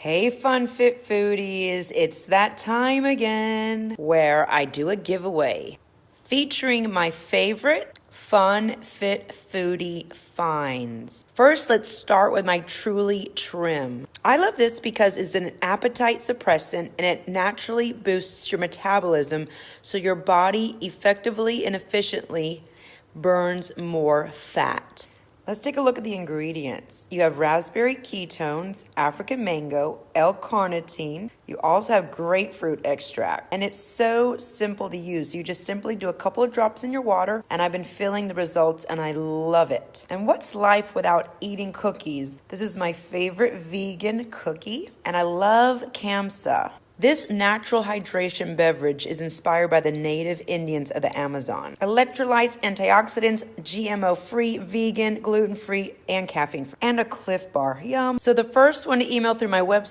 Hey, fun fit foodies, it's that time again where I do a giveaway featuring my favorite fun fit foodie finds. First, let's start with my Truly Trim. I love this because it's an appetite suppressant and it naturally boosts your metabolism so your body effectively and efficiently burns more fat. Let's take a look at the ingredients. You have raspberry ketones, African mango, L-carnitine. You also have grapefruit extract. And it's so simple to use. You just simply do a couple of drops in your water, and I've been feeling the results, and I love it. And what's life without eating cookies? This is my favorite vegan cookie, and I love Kamsa. This natural hydration beverage is inspired by the native Indians of the Amazon. Electrolytes, antioxidants, GMO-free, vegan, gluten-free, and caffeine-free, and a Cliff Bar. Yum. So the first one to email through my website